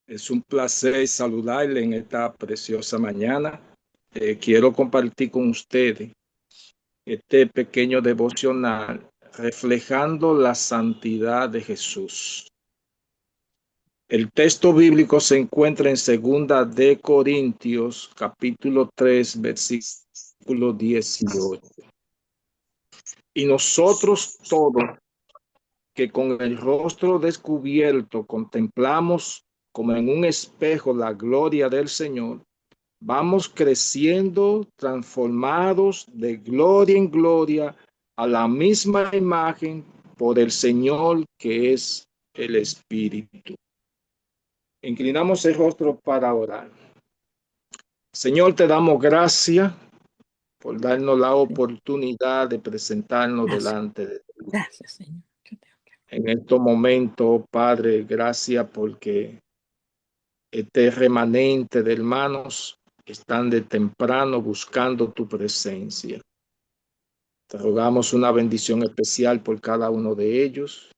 Es un placer saludarle en esta preciosa mañana. Quiero compartir con ustedes este pequeño devocional reflejando la santidad de Jesús. El texto bíblico se encuentra en Segunda de Corintios, capítulo 3, versículo 18. Y nosotros todos, que con el rostro descubierto contemplamos como en un espejo la gloria del Señor, vamos creciendo, transformados de gloria en gloria a la misma imagen por el Señor que es el Espíritu. Inclinamos el rostro para orar. Señor, te damos gracias por darnos la oportunidad de presentarnos Gracias, delante de ti. gracias, Señor. En estos momentos, Padre, gracias porque este remanente de hermanos están de temprano buscando tu presencia. Te rogamos una bendición especial por cada uno de ellos,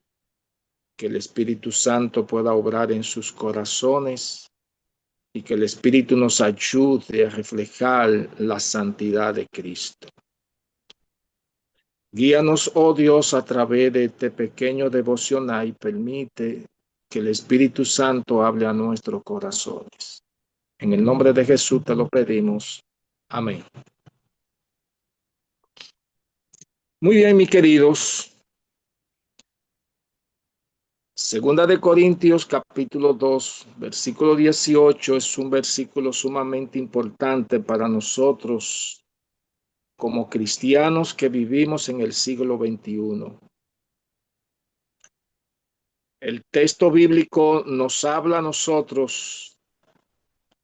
que el Espíritu Santo pueda obrar en sus corazones y que el Espíritu nos ayude a reflejar la santidad de Cristo. Guíanos, oh Dios, a través de este pequeño devocional y permite que el Espíritu Santo hable a nuestros corazones. En el nombre de Jesús te lo pedimos. Amén. Muy bien, mis queridos. Segunda de Corintios, capítulo 2, versículo 18, es un versículo sumamente importante para nosotros como cristianos que vivimos en el siglo XXI. El texto bíblico nos habla a nosotros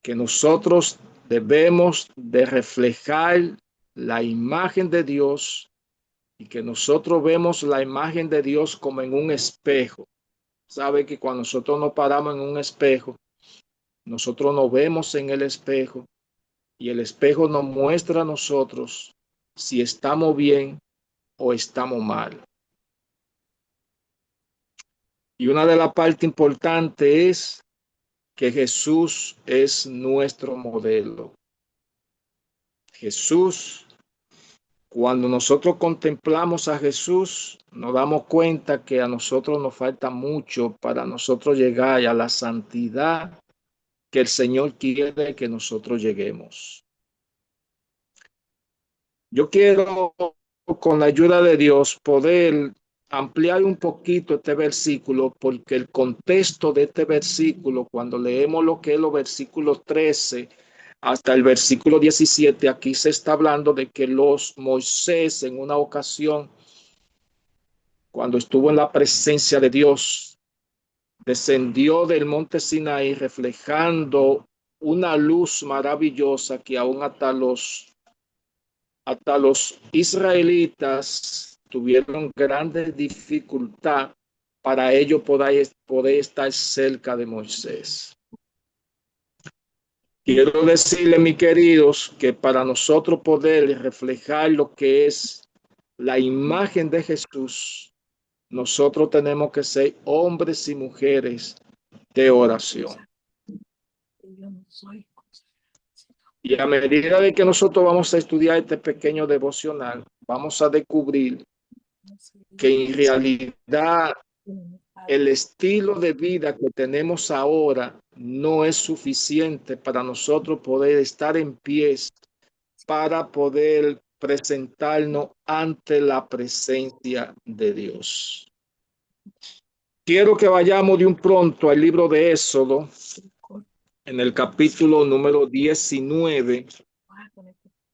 que nosotros debemos de reflejar la imagen de Dios y que nosotros vemos la imagen de Dios como en un espejo. Sabe que cuando nosotros nos paramos en un espejo, nosotros nos vemos en el espejo y el espejo nos muestra a nosotros si estamos bien o estamos mal. Y una de las partes importantes es que Jesús es nuestro modelo. Jesús, cuando nosotros contemplamos a Jesús, nos damos cuenta que a nosotros nos falta mucho para nosotros llegar a la santidad que el Señor quiere que nosotros lleguemos. Yo quiero, con la ayuda de Dios, poder ampliar un poquito este versículo, porque el contexto de este versículo, cuando leemos lo que es los versículos 13 hasta el versículo 17, aquí se está hablando de que Moisés en una ocasión, cuando estuvo en la presencia de Dios, descendió del monte Sinaí reflejando una luz maravillosa que aún hasta los israelitas tuvieron grandes dificultad para ellos poder estar cerca de Moisés. Quiero decirle, mis queridos, que para nosotros poder reflejar lo que es la imagen de Jesús, nosotros tenemos que ser hombres y mujeres de oración. Y a medida de que nosotros vamos a estudiar este pequeño devocional, vamos a descubrir que en realidad el estilo de vida que tenemos ahora no es suficiente para nosotros poder estar en pie para poder presentarnos ante la presencia de Dios. Quiero que vayamos de un pronto al libro de Éxodo, en el capítulo número 19,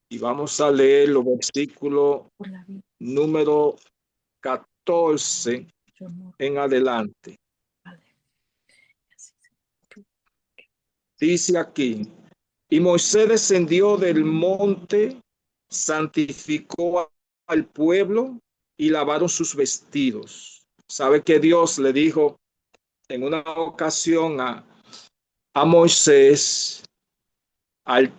y vamos a leer los versículos número 14 en adelante. Dice aquí: y Moisés descendió del monte, santificó al pueblo y lavaron sus vestidos. ¿Sabe que Dios le dijo en una ocasión a Moisés? Al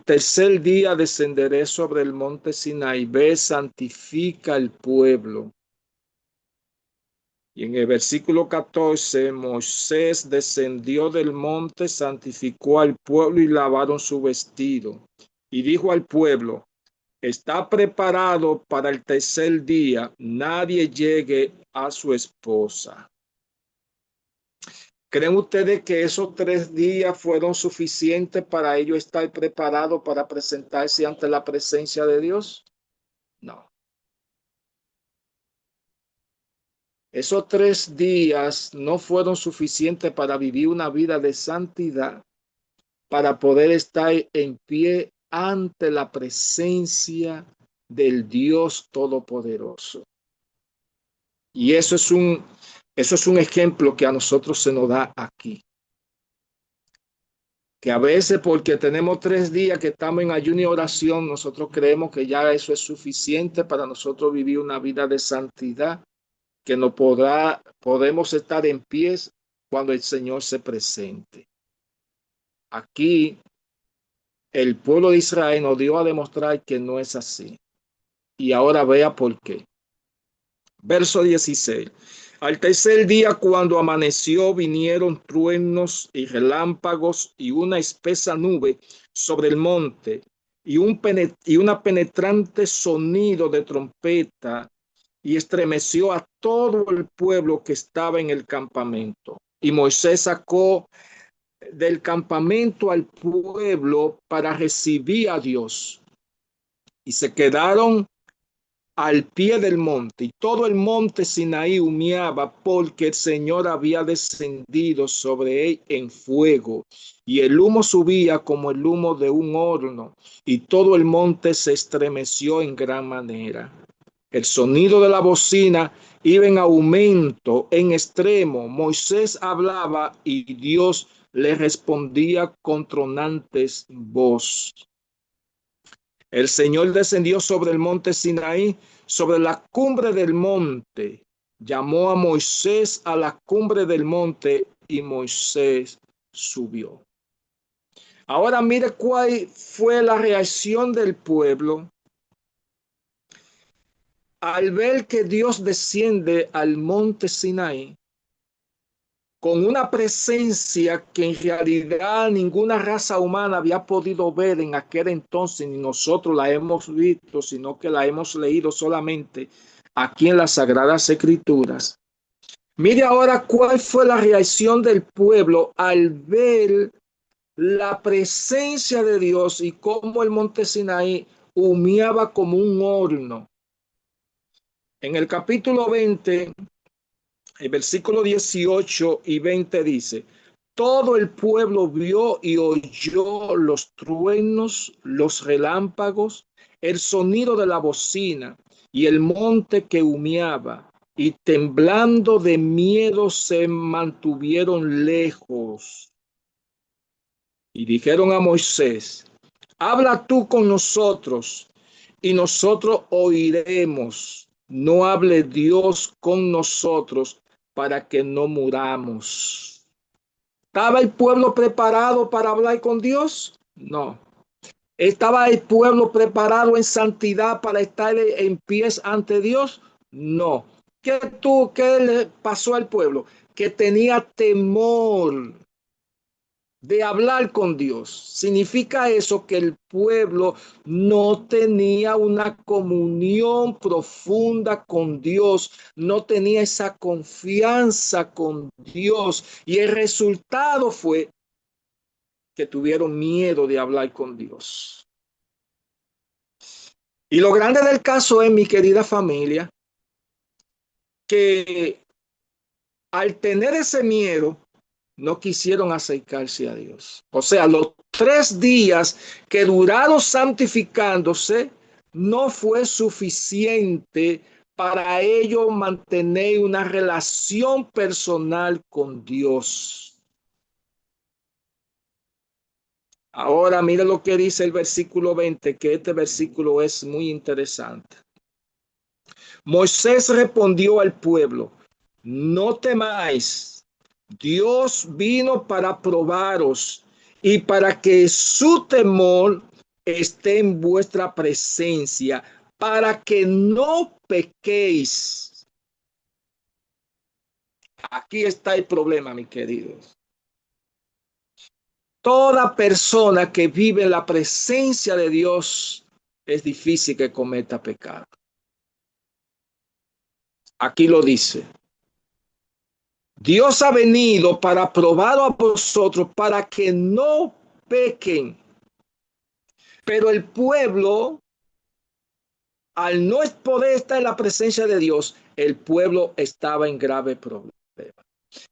tercer día descenderé sobre el monte Sinaí, ve, santifica al pueblo. Y en el versículo 14, Moisés descendió del monte, santificó al pueblo y lavaron su vestido. Y dijo al pueblo: está preparado para el tercer día, nadie llegue a su esposa. ¿Creen ustedes que esos 3 días fueron suficientes para ellos estar preparados para presentarse ante la presencia de Dios? No. Esos 3 días no fueron suficientes para vivir una vida de santidad, para poder estar en pie ante la presencia del Dios Todopoderoso. Y eso es un ejemplo que a nosotros se nos da aquí. Que a veces porque tenemos 3 días que estamos en ayuno y oración, nosotros creemos que ya eso es suficiente para nosotros vivir una vida de santidad, que no podemos estar en pies cuando el Señor se presente. Aquí el pueblo de Israel nos dio a demostrar que no es así. Y ahora vea por qué. Verso 16. Al tercer día, cuando amaneció, vinieron truenos y relámpagos y una espesa nube sobre el monte y una penetrante sonido de trompeta, y estremeció a todo el pueblo que estaba en el campamento. Y Moisés sacó del campamento al pueblo para recibir a Dios. Y se quedaron al pie del monte, y todo el monte Sinaí humeaba, porque el Señor había descendido sobre él en fuego, y el humo subía como el humo de un horno, y todo el monte se estremeció en gran manera. El sonido de la bocina iba en aumento, en extremo. Moisés hablaba y Dios le respondía con tronantes voz. El Señor descendió sobre el monte Sinaí, sobre la cumbre del monte. Llamó a Moisés a la cumbre del monte y Moisés subió. Ahora mire cuál fue la reacción del pueblo al ver que Dios desciende al monte Sinaí con una presencia que en realidad ninguna raza humana había podido ver en aquel entonces, ni nosotros la hemos visto, sino que la hemos leído solamente aquí en las Sagradas Escrituras. Mire ahora cuál fue la reacción del pueblo al ver la presencia de Dios y cómo el monte Sinaí humeaba como un horno. En el capítulo 20, el versículo 18 y 20 dice: todo el pueblo vio y oyó los truenos, los relámpagos, el sonido de la bocina y el monte que humeaba, y temblando de miedo se mantuvieron lejos. Y dijeron a Moisés: habla tú con nosotros y nosotros oiremos. No hable Dios con nosotros para que no muramos. ¿Estaba el pueblo preparado para hablar con Dios? No. ¿Estaba el pueblo preparado en santidad para estar en pies ante Dios? No. ¿Qué le pasó al pueblo? Que tenía temor de hablar con Dios. Significa eso que el pueblo no tenía una comunión profunda con Dios, no tenía esa confianza con Dios, y el resultado fue que tuvieron miedo de hablar con Dios. Y lo grande del caso es, mi querida familia, que al tener ese miedo, no quisieron acercarse a Dios. O sea, los 3 días que duraron santificándose no fue suficiente para ellos mantener una relación personal con Dios. Ahora mire lo que dice el versículo 20, que este versículo es muy interesante. Moisés respondió al pueblo: no temáis. Dios vino para probaros y para que su temor esté en vuestra presencia, para que no pequéis. Aquí está el problema, mis queridos. Toda persona que vive en la presencia de Dios es difícil que cometa pecado. Aquí lo dice. Dios ha venido para probarlo a vosotros para que no pequen. Pero el pueblo, al no poder estar en la presencia de Dios, el pueblo estaba en grave problema.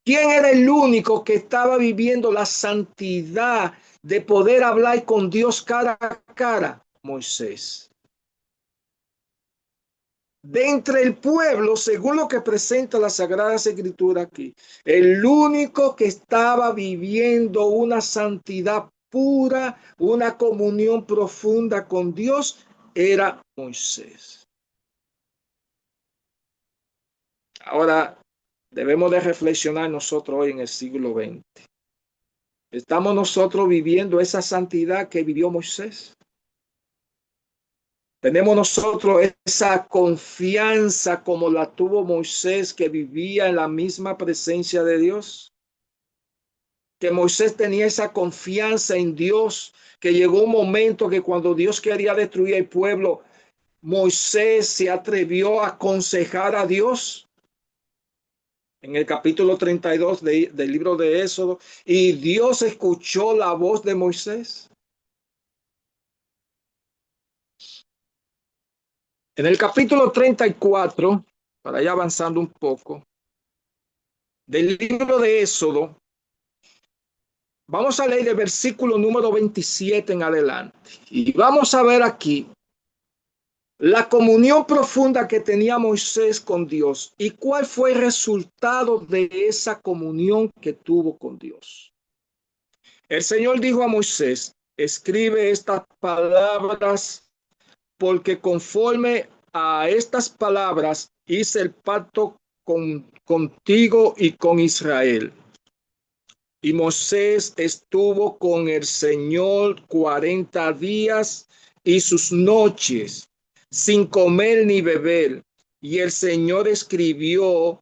¿Quién era el único que estaba viviendo la santidad de poder hablar con Dios cara a cara? Moisés. De entre el pueblo, según lo que presenta la Sagrada Escritura aquí, el único que estaba viviendo una santidad pura, una comunión profunda con Dios, era Moisés. Ahora, debemos de reflexionar nosotros hoy en el siglo XX. ¿Estamos nosotros viviendo esa santidad que vivió Moisés? ¿Tenemos nosotros esa confianza como la tuvo Moisés, que vivía en la misma presencia de Dios? Que Moisés tenía esa confianza en Dios, que llegó un momento que cuando Dios quería destruir el pueblo, Moisés se atrevió a aconsejar a Dios. En el capítulo 32 del libro de Éxodo, y Dios escuchó la voz de Moisés. En el capítulo 34, para ir avanzando un poco, del libro de Éxodo, vamos a leer el versículo número 27 en adelante. Y vamos a ver aquí la comunión profunda que tenía Moisés con Dios y cuál fue el resultado de esa comunión que tuvo con Dios. El Señor dijo a Moisés: escribe estas palabras, porque conforme a estas palabras hice el pacto contigo y con Israel. Y Moisés estuvo con el Señor 40 días y sus noches, sin comer ni beber. Y el Señor escribió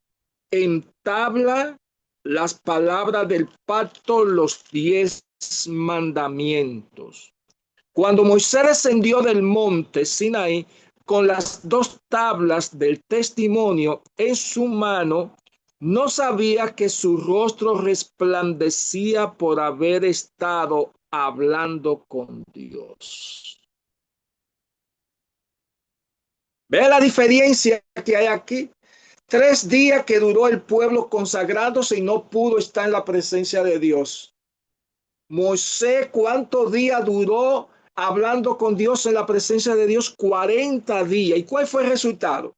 en tabla las palabras del pacto, los 10 mandamientos. Cuando Moisés descendió del monte Sinaí con las 2 tablas del testimonio en su mano, no sabía que su rostro resplandecía por haber estado hablando con Dios. ¿Ve la diferencia que hay aquí? 3 días que duró el pueblo consagrándose y no pudo estar en la presencia de Dios. Moisés, ¿cuántos días duró hablando con Dios en la presencia de Dios? 40 días. ¿Y cuál fue el resultado?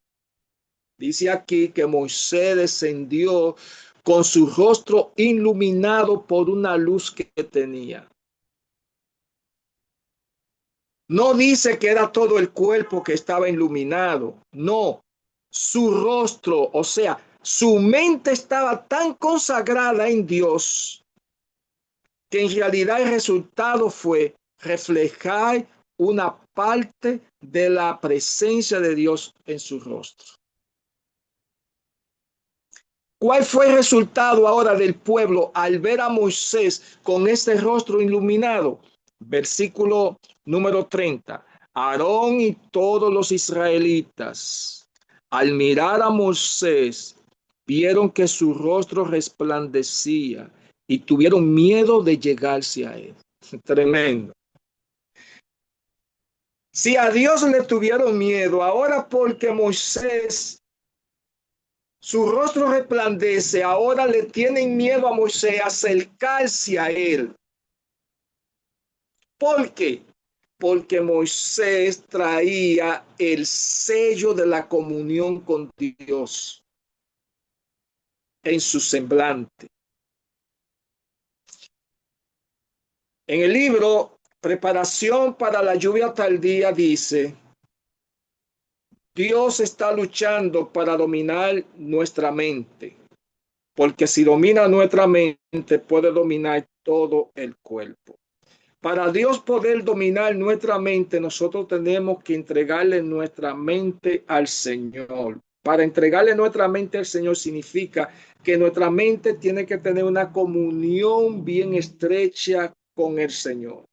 Dice aquí que Moisés descendió con su rostro iluminado por una luz que tenía. No dice que era todo el cuerpo que estaba iluminado. No, su rostro, o sea, su mente estaba tan consagrada en Dios que en realidad el resultado fue reflejar una parte de la presencia de Dios en su rostro. ¿Cuál fue el resultado ahora del pueblo al ver a Moisés con este rostro iluminado? Versículo número 30. Aarón y todos los israelitas, al mirar a Moisés, vieron que su rostro resplandecía y tuvieron miedo de llegarse a él. Tremendo. Si a Dios le tuvieron miedo, ahora porque Moisés, su rostro resplandece, ahora le tienen miedo a Moisés acercarse a él. ¿Por qué? Porque Moisés traía el sello de la comunión con Dios en su semblante. En el libro Preparación para la lluvia tardía dice: Dios está luchando para dominar nuestra mente, porque si domina nuestra mente, puede dominar todo el cuerpo. Para Dios poder dominar nuestra mente, nosotros tenemos que entregarle nuestra mente al Señor para entregarle nuestra mente al Señor significa que nuestra mente tiene que tener una comunión bien estrecha con el Señor.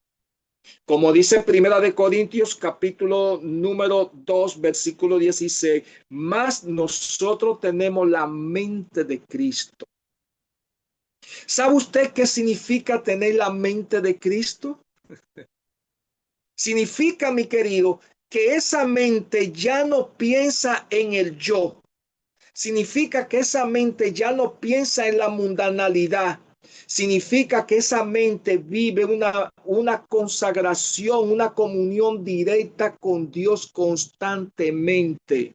Como dice Primera de Corintios, capítulo número 2, versículo 16, más nosotros tenemos la mente de Cristo. ¿Sabe usted qué significa tener la mente de Cristo? Significa, mi querido, que esa mente ya no piensa en el yo. Significa que esa mente ya no piensa en la mundanalidad. Significa que esa mente vive una consagración, una comunión directa con Dios constantemente.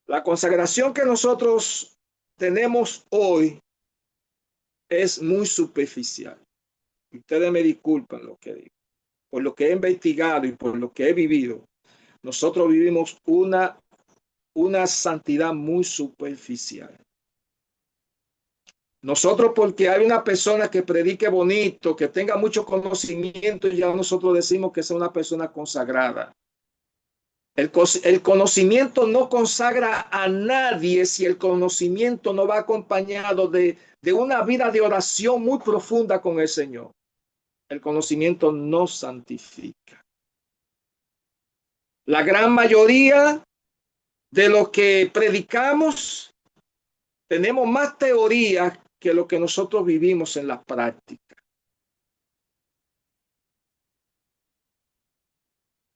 La consagración que nosotros tenemos hoy es muy superficial. Ustedes me disculpan lo que digo. Por lo que he investigado y por lo que he vivido, nosotros vivimos una santidad muy superficial. Nosotros, porque hay una persona que predique bonito, que tenga mucho conocimiento, ya nosotros decimos que es una persona consagrada. El conocimiento no consagra a nadie si el conocimiento no va acompañado de una vida de oración muy profunda con el Señor. El conocimiento no santifica. La gran mayoría de lo que predicamos tenemos más teoría que lo que nosotros vivimos en la práctica.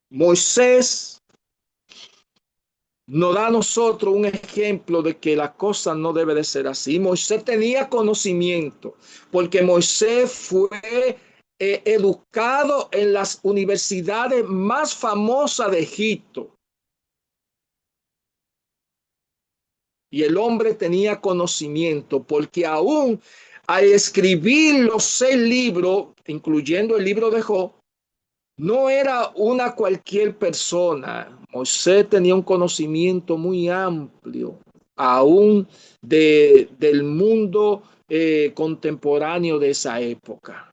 Moisés nos da a nosotros un ejemplo de que la cosa no debe de ser así. Moisés tenía conocimiento porque Moisés fue educado en las universidades más famosas de Egipto. Y el hombre tenía conocimiento porque aún al escribir los 6 libros, incluyendo el libro de Job, no era una cualquier persona. Moisés tenía un conocimiento muy amplio, aún del mundo contemporáneo de esa época.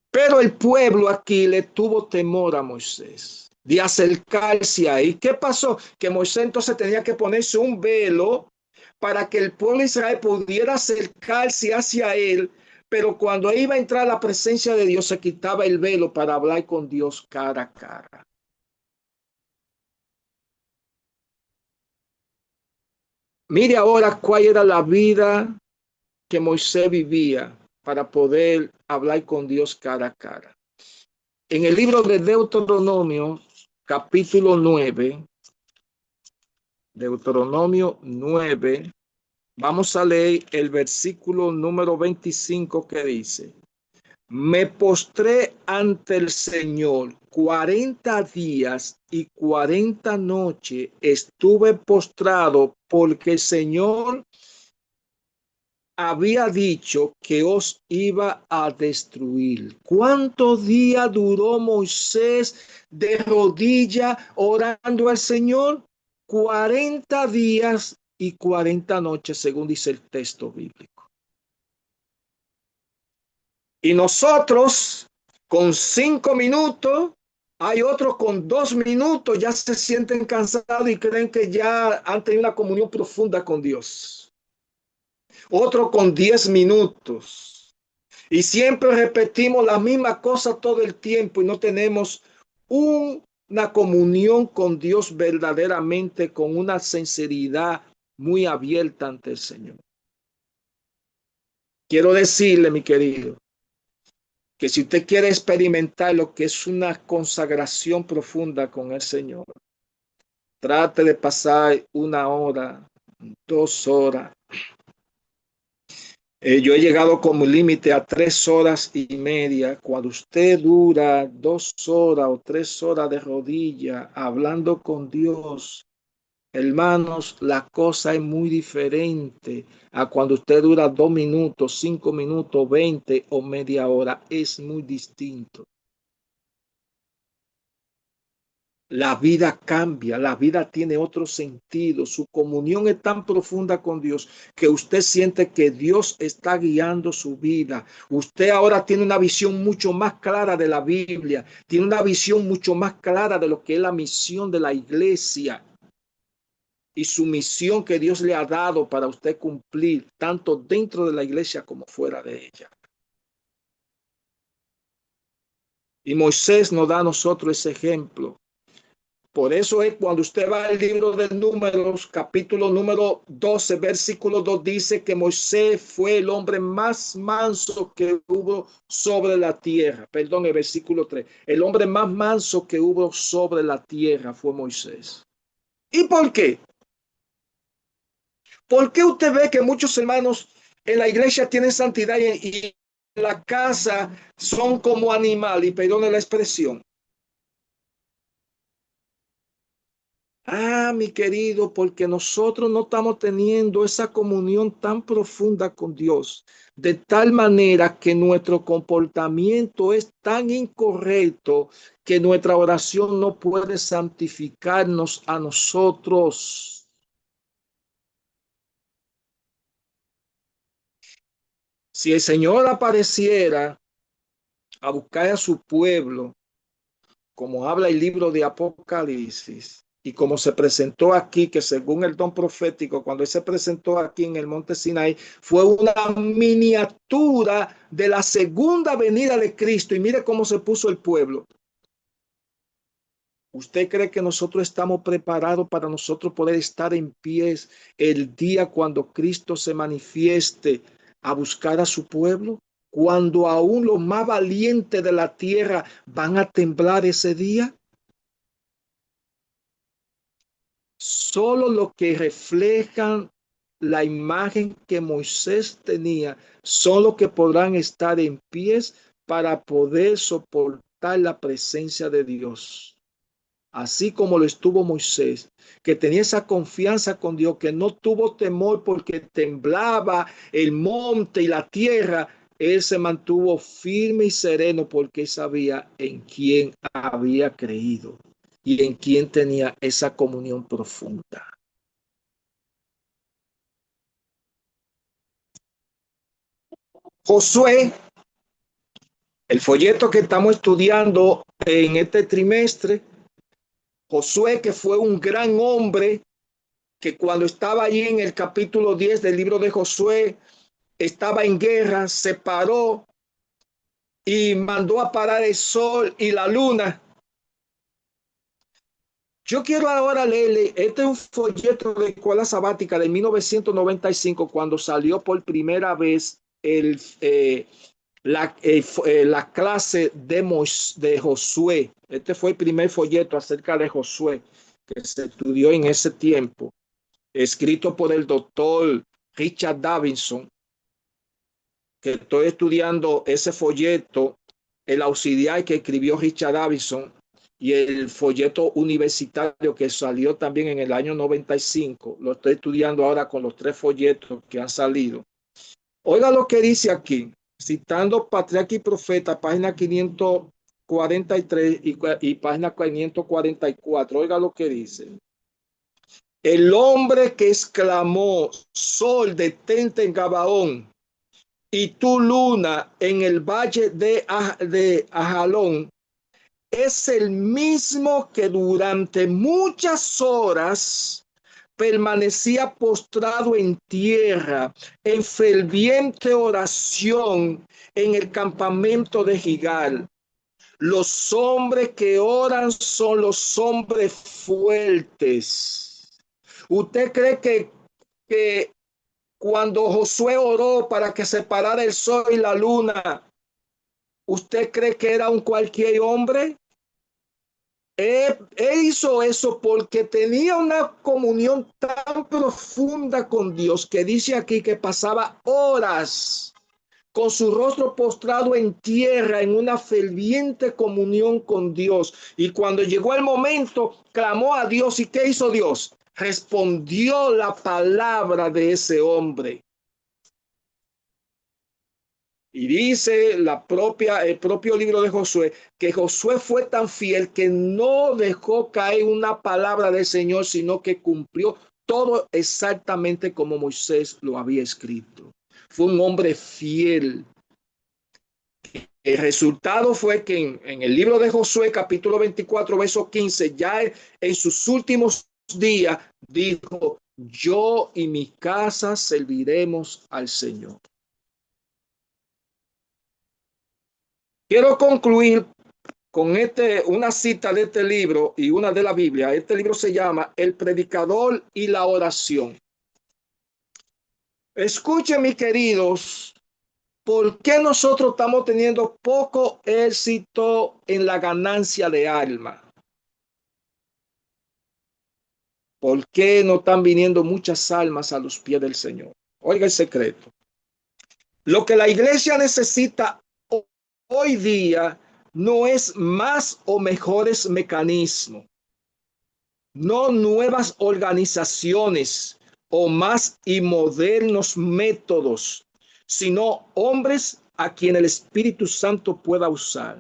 Pero el pueblo aquí le tuvo temor a Moisés de acercarse ahí. ¿Qué pasó? Que Moisés entonces tenía que ponerse un velo para que el pueblo de Israel pudiera acercarse hacia él, pero cuando iba a entrar a la presencia de Dios se quitaba el velo para hablar con Dios cara a cara. Mire ahora cuál era la vida que Moisés vivía para poder hablar con Dios cara a cara. En el libro de Deuteronomio, capítulo 9, Deuteronomio 9, vamos a leer el versículo número 25 que dice: me postré ante el Señor 40 días y 40 noches estuve postrado porque el Señor había dicho que os iba a destruir. ¿Cuántos días duró Moisés de rodilla orando al Señor? 40 días y 40 noches, según dice el texto bíblico. Y nosotros con 5 minutos, hay otros con 2 minutos, ya se sienten cansados y creen que ya han tenido una comunión profunda con Dios. Otro con 10 minutos. Y siempre repetimos la misma cosa todo el tiempo y no tenemos una comunión con Dios verdaderamente, con una sinceridad muy abierta ante el Señor. Quiero decirle, mi querido, que si usted quiere experimentar lo que es una consagración profunda con el Señor, trate de pasar 1 hora, 2 horas. Yo he llegado como límite a 3 horas y media. Cuando usted dura 2 horas o 3 horas de rodilla hablando con Dios, hermanos, la cosa es muy diferente a cuando usted dura 2 minutos, 5 minutos, 20 o media hora. Es muy distinto. la vida cambia, la vida tiene otro sentido. Su comunión es tan profunda con Dios que usted siente que Dios está guiando su vida. Usted ahora tiene una visión mucho más clara de la Biblia, tiene una visión mucho más clara de lo que es la misión de la iglesia y su misión que Dios le ha dado para usted cumplir, tanto dentro de la iglesia como fuera de ella. Y Moisés nos da a nosotros ese ejemplo. Por eso es cuando usted va al libro de Números, capítulo número 12, versículo 2, dice que Moisés fue el hombre más manso que hubo sobre la tierra. Perdón, el versículo 3. El hombre más manso que hubo sobre la tierra fue Moisés. ¿Y por qué? ¿Por qué usted ve que muchos hermanos en la iglesia tienen santidad y en la casa son como animales? Y perdone la expresión. Mi querido, porque nosotros no estamos teniendo esa comunión tan profunda con Dios, de tal manera que nuestro comportamiento es tan incorrecto que nuestra oración no puede santificarnos a nosotros. Si el Señor apareciera a buscar a su pueblo, como habla el libro de Apocalipsis, y como se presentó aquí, que según el don profético, cuando él se presentó aquí en el monte Sinai, fue una miniatura de la segunda venida de Cristo. Y mire cómo se puso el pueblo. ¿Usted cree que nosotros estamos preparados para nosotros poder estar en pies el día cuando Cristo se manifieste a buscar a su pueblo? Cuando aún los más valientes de la tierra van a temblar ese día. Solo los que reflejan la imagen que Moisés tenía son los que podrán estar en pies para poder soportar la presencia de Dios. Así como lo estuvo Moisés, que tenía esa confianza con Dios, que no tuvo temor porque temblaba el monte y la tierra. Él se mantuvo firme y sereno porque sabía en quién había creído y en quién tenía esa comunión profunda. Josué, el folleto que estamos estudiando en este trimestre, Josué, que fue un gran hombre, que cuando estaba allí en el capítulo 10 del libro de Josué, estaba en guerra, se paró y mandó a parar el sol y la luna. Yo quiero ahora leerle, este es un folleto de escuela sabática de 1995, cuando salió por primera vez la clase de Josué. Este fue el primer folleto acerca de Josué que se estudió en ese tiempo, escrito por el doctor Richard Davidson, que estoy estudiando ese folleto, el auxiliar que escribió Richard Davidson y el folleto universitario que salió también en el año 95. Lo estoy estudiando ahora con los 3 folletos que han salido. Oiga lo que dice aquí, citando Patriarca y Profeta, página 543 y página 544. Oiga lo que dice. El hombre que exclamó, sol detente en Gabaón, y tu luna en el valle de Ajalón, es el mismo que durante muchas horas permanecía postrado en tierra, en ferviente oración en el campamento de Gigal. Los hombres que oran son los hombres fuertes. ¿Usted cree que cuando Josué oró para que se parara el sol y la luna, usted cree que era un cualquier hombre? Él hizo eso porque tenía una comunión tan profunda con Dios, que dice aquí que pasaba horas con su rostro postrado en tierra en una ferviente comunión con Dios. Y cuando llegó el momento, clamó a Dios. ¿Y qué hizo Dios? Respondió la palabra de ese hombre. Y dice el propio libro de Josué, que Josué fue tan fiel que no dejó caer una palabra del Señor, sino que cumplió todo exactamente como Moisés lo había escrito. Fue un hombre fiel. El resultado fue que en el libro de Josué, capítulo 24, verso 15, ya en sus últimos días, dijo: yo y mi casa serviremos al Señor. Quiero concluir con una cita de este libro y una de la Biblia. Este libro se llama El predicador y la oración. Escuchen, mis queridos, ¿por qué nosotros estamos teniendo poco éxito en la ganancia de alma? ¿Por qué no están viniendo muchas almas a los pies del Señor? Oiga el secreto. Lo que la iglesia necesita hoy día no es más o mejores mecanismos, no nuevas organizaciones o más y modernos métodos, sino hombres a quien el Espíritu Santo pueda usar.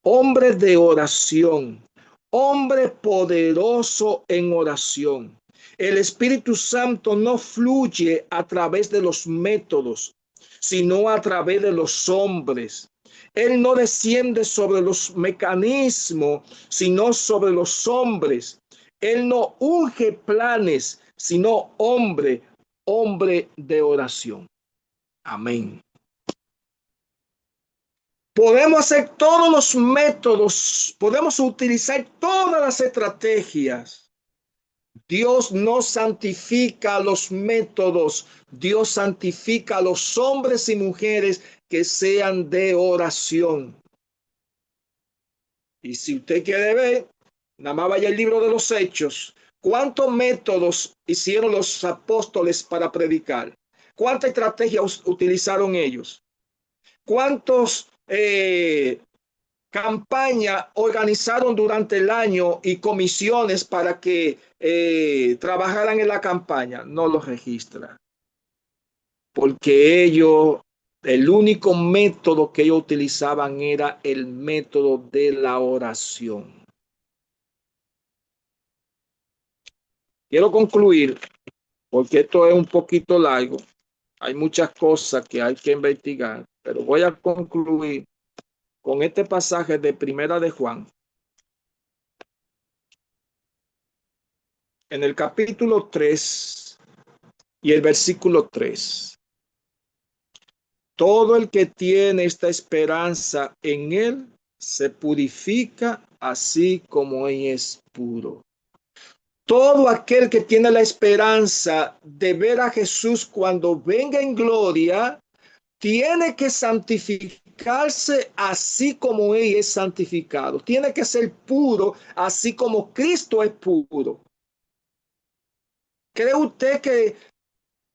Hombres de oración, hombre poderoso en oración. El Espíritu Santo no fluye a través de los métodos, sino a través de los hombres. Él no desciende sobre los mecanismos, sino sobre los hombres. Él no unge planes, sino hombre de oración. Amén. Podemos hacer todos los métodos, podemos utilizar todas las estrategias. Dios no santifica los métodos, Dios santifica a los hombres y mujeres que sean de oración. Y si usted quiere ver, nada más vaya al libro de los Hechos. ¿Cuántos métodos hicieron los apóstoles para predicar? ¿Cuántas estrategias utilizaron ellos? ¿Cuántos campañas organizaron durante el año y comisiones para que trabajaran en la campaña? No los registra. Porque ellos, el único método que ellos utilizaban era el método de la oración. Quiero concluir, porque esto es un poquito largo. Hay muchas cosas que hay que investigar, pero voy a concluir con este pasaje de Primera de Juan. En el capítulo 3 y el versículo 3. Todo el que tiene esta esperanza en él se purifica así como él es puro. Todo aquel que tiene la esperanza de ver a Jesús cuando venga en gloria, tiene que santificarse así como él es santificado. Tiene que ser puro así como Cristo es puro. ¿Cree usted que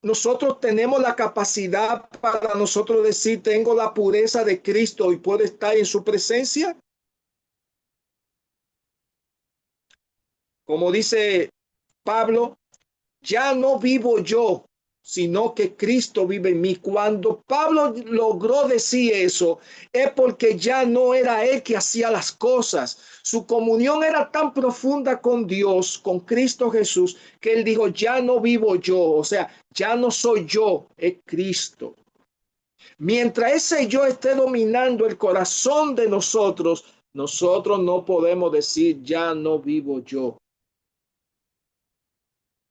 nosotros tenemos la capacidad para nosotros decir: tengo la pureza de Cristo y puedo estar en su presencia? Como dice Pablo, ya no vivo yo, sino que Cristo vive en mí. Cuando Pablo logró decir eso, es porque ya no era él que hacía las cosas. Su comunión era tan profunda con Dios, con Cristo Jesús, que él dijo: ya no vivo yo, o sea, ya no soy yo, es Cristo. Mientras ese yo esté dominando el corazón de nosotros, nosotros no podemos decir: ya no vivo yo.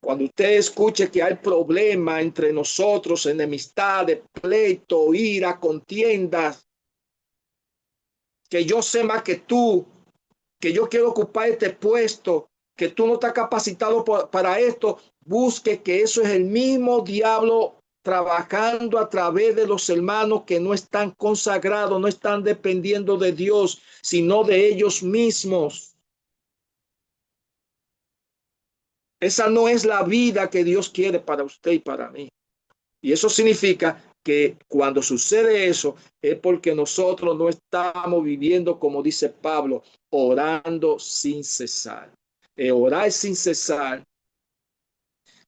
Cuando usted escuche que hay problema entre nosotros, enemistades, pleito, ira, contiendas, que yo sé más que tú, que yo quiero ocupar este puesto, que tú no estás capacitado para esto, busque que eso es el mismo diablo trabajando a través de los hermanos que no están consagrados, no están dependiendo de Dios, sino de ellos mismos. Esa no es la vida que Dios quiere para usted y para mí. Y eso significa que cuando sucede eso es porque nosotros no estamos viviendo, como dice Pablo, orando sin cesar. Orar sin cesar,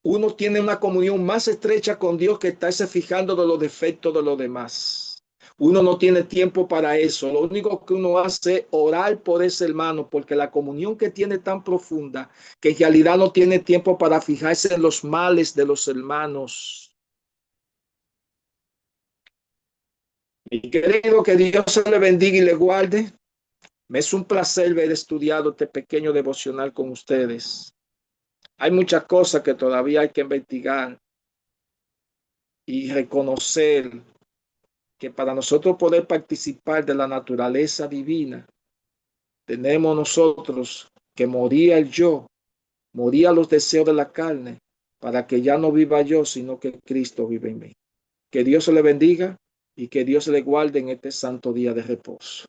uno tiene una comunión más estrecha con Dios que estarse fijando de los defectos de los demás. Uno no tiene tiempo para eso. Lo único que uno hace es orar por ese hermano, porque la comunión que tiene tan profunda que en realidad no tiene tiempo para fijarse en los males de los hermanos. Mi querido, que Dios se le bendiga y le guarde. Me es un placer haber estudiado este pequeño devocional con ustedes. Hay muchas cosas que todavía hay que investigar y reconocer que para nosotros poder participar de la naturaleza divina, tenemos nosotros que morir el yo, morir a los deseos de la carne, para que ya no viva yo, sino que Cristo vive en mí. Que Dios se le bendiga y que Dios le guarde en este santo día de reposo.